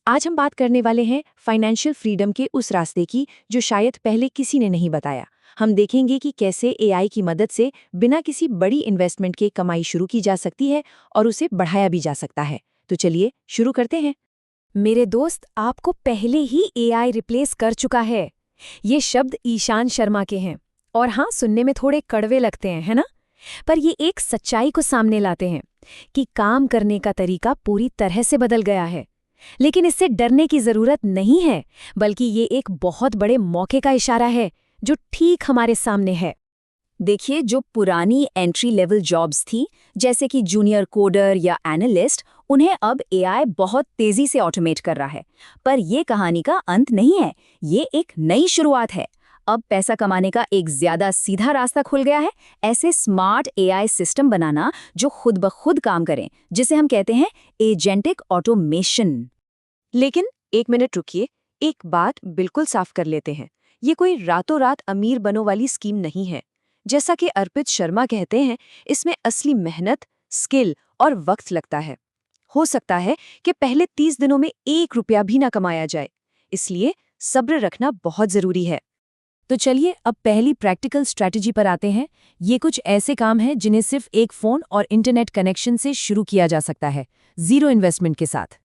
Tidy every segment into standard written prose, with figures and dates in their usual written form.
आज हम बात करने वाले हैं फाइनेंशियल फ्रीडम के उस रास्ते की जो शायद पहले किसी ने नहीं बताया। हम देखेंगे कि कैसे एआई की मदद से बिना किसी बड़ी इन्वेस्टमेंट के कमाई शुरू की जा सकती है और उसे बढ़ाया भी जा सकता है। तो चलिए शुरू करते हैं। मेरे दोस्त, आपको पहले ही एआई रिप्लेस कर चुका है। ये शब्द ईशान शर्मा के हैं और हाँ, सुनने में थोड़े कड़वे लगते हैं, है ना? पर ये एक सच्चाई को सामने लाते हैं कि काम करने का तरीका पूरी तरह से बदल गया है। लेकिन इससे डरने की जरूरत नहीं है, बल्कि ये एक बहुत बड़े मौके का इशारा है जो ठीक हमारे सामने है। देखिए, जो पुरानी एंट्री लेवल जॉब्स थी, जैसे कि जूनियर कोडर या एनालिस्ट, उन्हें अब एआई बहुत तेजी से ऑटोमेट कर रहा है। पर ये कहानी का अंत नहीं है, ये एक नई शुरुआत है। अब पैसा कमाने का एक ज्यादा सीधा रास्ता खुल गया है, ऐसे स्मार्ट एआई सिस्टम बनाना जो खुद ब खुद काम करें, जिसे हम कहते हैं एजेंटिक ऑटोमेशन। लेकिन एक मिनट रुकिए, एक बात बिल्कुल साफ कर लेते हैं। ये कोई रातों रात अमीर बनो वाली स्कीम नहीं है। जैसा कि अर्पित शर्मा कहते हैं, इसमें असली मेहनत, स्किल और वक्त लगता है। हो सकता है कि पहले 30 दिनों में 1 रुपया भी ना कमाया जाए। इसलिए सब्र रखना बहुत जरूरी है। तो चलिए अब पहली प्रैक्टिकल स्ट्रैटेजी पर आते हैं। ये कुछ ऐसे काम हैं जिन्हें सिर्फ एक फ़ोन और इंटरनेट कनेक्शन से शुरू किया जा सकता है, ज़ीरो इन्वेस्टमेंट के साथ।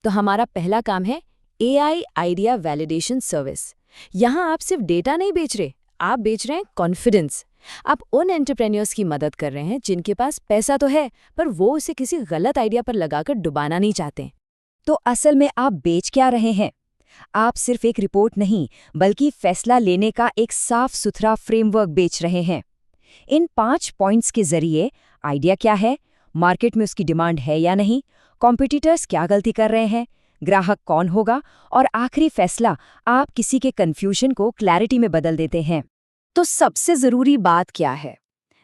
तो हमारा पहला काम है एआई आइडिया वैलिडेशन सर्विस। यहाँ आप सिर्फ डेटा नहीं बेच रहे, आप बेच रहे हैं कॉन्फिडेंस। आप उन एंटरप्रेन्योर्स की मदद कर रहे हैं जिनके पास पैसा तो है, पर वो उसे किसी गलत आइडिया पर लगाकर डुबाना नहीं चाहते। तो असल में आप बेच क्या रहे हैं? आप सिर्फ एक रिपोर्ट नहीं, बल्कि फैसला लेने का एक साफ सुथरा फ्रेमवर्क बेच रहे हैं। इन 5 पॉइंट्स के जरिए आइडिया क्या है, मार्केट में उसकी डिमांड है या नहीं, कॉम्पिटिटर्स क्या गलती कर रहे हैं, ग्राहक कौन होगा, और आखिरी फैसला आप किसी के कन्फ्यूजन को क्लैरिटी में बदल देते हैं। तो सबसे जरूरी बात क्या है?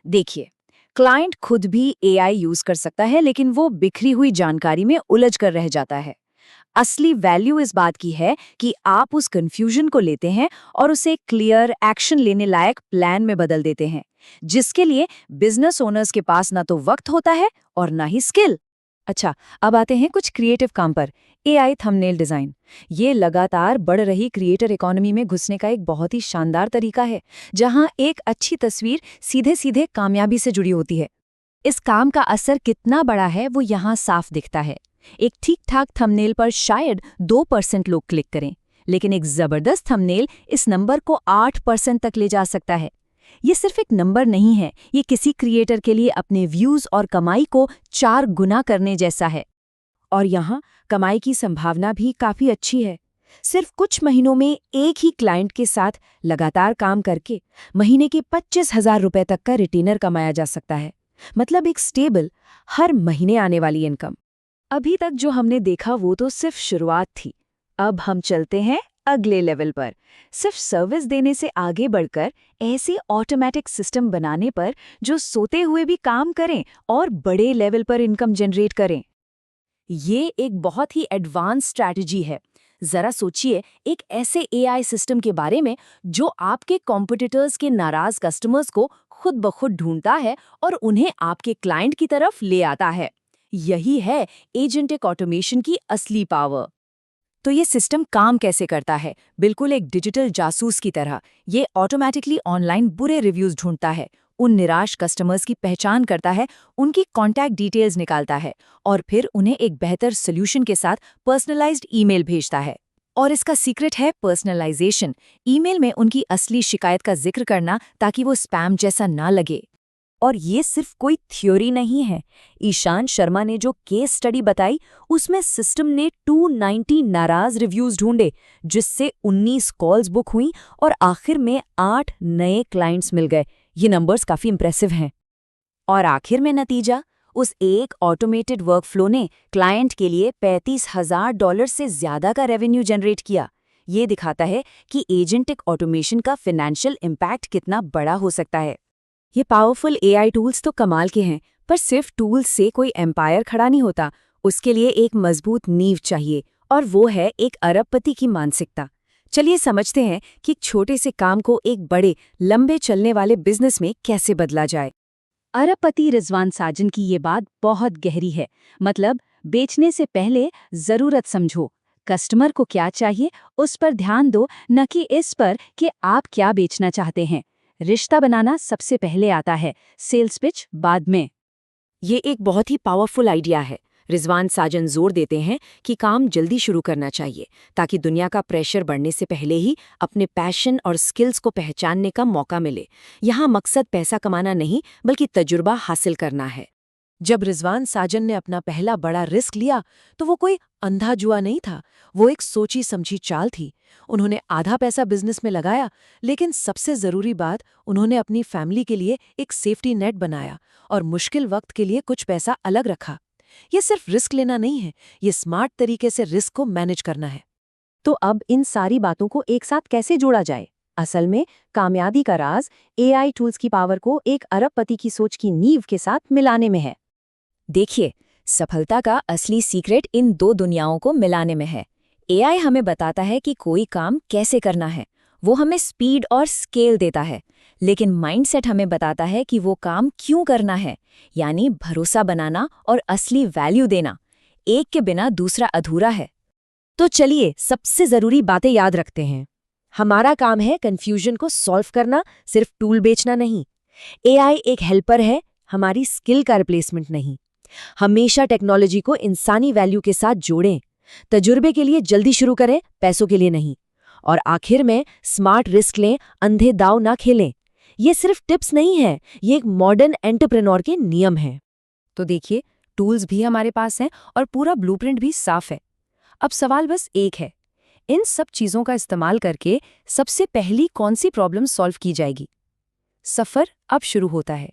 देखिए, क्लाइंट खुद भी एआई यूज कर सकता है, लेकिन वो बिखरी हुई जानकारी में उलझ कर रह जाता है। असली वैल्यू इस बात की है कि आप उस कंफ्यूजन को लेते हैं और उसे क्लियर एक्शन लेने लायक प्लान में बदल देते हैं, जिसके लिए बिजनेस ओनर्स के पास ना तो वक्त होता है और ना ही स्किल। अच्छा, अब आते हैं कुछ क्रिएटिव काम पर। AI thumbnail design. ये लगातार बढ़ रही क्रिएटर इकोनॉमी में घुसने का एक बहुत ही शानदार तरीका है, जहां एक अच्छी तस्वीर सीधे सीधे कामयाबी से जुड़ी होती है। इस काम का असर कितना बड़ा है वो यहाँ साफ दिखता है। एक ठीक-ठाक थंबनेल पर शायद 2% लोग क्लिक करें, लेकिन एक जबरदस्त थंबनेल इस नंबर को 8% तक ले जा सकता है। ये सिर्फ एक नंबर नहीं है, ये किसी क्रिएटर के लिए अपने व्यूज और कमाई को 4 गुना करने जैसा है। और यहाँ कमाई की संभावना भी काफी अच्छी है। सिर्फ कुछ महीनों में एक ही क्लाइंट के साथ लगातार काम करके महीने के 25,000 रुपए तक का रिटेनर कमाया जा सकता है। मतलब एक स्टेबल, हर महीने आने वाली इनकम। अभी तक जो हमने देखा वो तो सिर्फ शुरुआत थी। अब हम चलते हैं अगले लेवल पर, सिर्फ सर्विस देने से आगे बढ़कर ऐसे ऑटोमेटिक सिस्टम बनाने पर जो सोते हुए भी काम करें और बड़े लेवल पर इनकम जनरेट करें। ये एक बहुत ही एडवांस स्ट्रैटेजी है। जरा सोचिए, एक ऐसे एआई सिस्टम के बारे में जो आपके कॉम्पिटिटर्स के नाराज कस्टमर्स को खुद ब खुद ढूंढता है और उन्हें आपके क्लाइंट की तरफ ले आता है। यही है एजेंटिक ऑटोमेशन की असली पावर। तो ये सिस्टम काम कैसे करता है? बिल्कुल एक डिजिटल जासूस की तरह। ये ऑटोमेटिकली ऑनलाइन बुरे रिव्यूज ढूंढता है, उन निराश कस्टमर्स की पहचान करता है, उनकी कॉन्टैक्ट डिटेल्स निकालता है और फिर उन्हें एक बेहतर सोल्यूशन के साथ पर्सनलाइज्ड ईमेल भेजता है। और इसका सीक्रेट है पर्सनलाइजेशन। ईमेल में उनकी असली शिकायत का जिक्र करना ताकि वो स्पैम जैसा ना लगे। और ये सिर्फ कोई थ्योरी नहीं है। ईशान शर्मा ने जो केस स्टडी बताई, उसमें सिस्टम ने 290 नाराज रिव्यूज ढूंढे, जिससे 19 कॉल्स बुक हुई और आखिर में 8 नए क्लाइंट्स मिल गए। ये नंबर्स काफी इंप्रेसिव हैं। और आखिर में नतीजा, उस एक ऑटोमेटेड वर्कफ्लो ने क्लाइंट के लिए $35,000 से ज्यादा का रेवेन्यू जनरेट किया। ये दिखाता है कि एजेंटिक ऑटोमेशन का फाइनेंशियल इम्पैक्ट कितना बड़ा हो सकता है। ये पावरफुल एआई टूल्स तो कमाल के हैं, पर सिर्फ टूल्स से कोई एम्पायर खड़ा नहीं होता। उसके लिए एक मजबूत नींव चाहिए, और वो है एक अरबपति की मानसिकता। चलिए समझते हैं कि एक छोटे से काम को एक बड़े, लंबे चलने वाले बिजनेस में कैसे बदला जाए। अरबपति रिजवान साजन की ये बात बहुत गहरी है। मतलब, बेचने से पहले जरूरत समझो, कस्टमर को क्या चाहिए उस पर ध्यान दो, न कि इस पर कि आप क्या बेचना चाहते हैं। रिश्ता बनाना सबसे पहले आता है, सेल्स पिच बाद में। ये एक बहुत ही पावरफुल आइडिया है। रिजवान साजन जोर देते हैं कि काम जल्दी शुरू करना चाहिए ताकि दुनिया का प्रेशर बढ़ने से पहले ही अपने पैशन और स्किल्स को पहचानने का मौका मिले। यहाँ मकसद पैसा कमाना नहीं बल्कि तजुर्बा हासिल करना है। जब रिजवान साजन ने अपना पहला बड़ा रिस्क लिया तो वो कोई अंधा जुआ नहीं था, वो एक सोची समझी चाल थी। उन्होंने आधा पैसा बिजनेस में लगाया, लेकिन सबसे जरूरी बात, उन्होंने अपनी फैमिली के लिए एक सेफ्टी नेट बनाया और मुश्किल वक्त के लिए कुछ पैसा अलग रखा। ये सिर्फ रिस्क लेना नहीं है, ये स्मार्ट तरीके से रिस्क को मैनेज करना है। तो अब इन सारी बातों को एक साथ कैसे जोड़ा जाए? असल में कामयाबी का राज एआई टूल्स की पावर को एक अरबपति की सोच की नींव के साथ मिलाने में है। देखिए, सफलता का असली सीक्रेट इन दो दुनियाओं को मिलाने में है। एआई हमें बताता है कि कोई काम कैसे करना है, वो हमें स्पीड और स्केल देता है, लेकिन माइंडसेट हमें बताता है कि वो काम क्यों करना है, यानी भरोसा बनाना और असली वैल्यू देना। एक के बिना दूसरा अधूरा है। तो चलिए सबसे जरूरी बातें याद रखते हैं। हमारा काम है कंफ्यूजन को सॉल्व करना, सिर्फ टूल बेचना नहीं। एआई एक हेल्पर है, हमारी स्किल का रिप्लेसमेंट नहीं। हमेशा टेक्नोलॉजी को इंसानी वैल्यू के साथ जोड़ें। तजुर्बे के लिए जल्दी शुरू करें, पैसों के लिए नहीं। और आखिर में स्मार्ट रिस्क लें, अंधे दाव ना खेलें। ये सिर्फ टिप्स नहीं है, ये एक मॉडर्न एंटरप्रेन्योर के नियम हैं। तो देखिए, टूल्स भी हमारे पास हैं और पूरा ब्लूप्रिंट भी साफ है। अब सवाल बस एक है, इन सब चीज़ों का इस्तेमाल करके सबसे पहली कौन सी प्रॉब्लम सॉल्व की जाएगी? सफ़र अब शुरू होता है।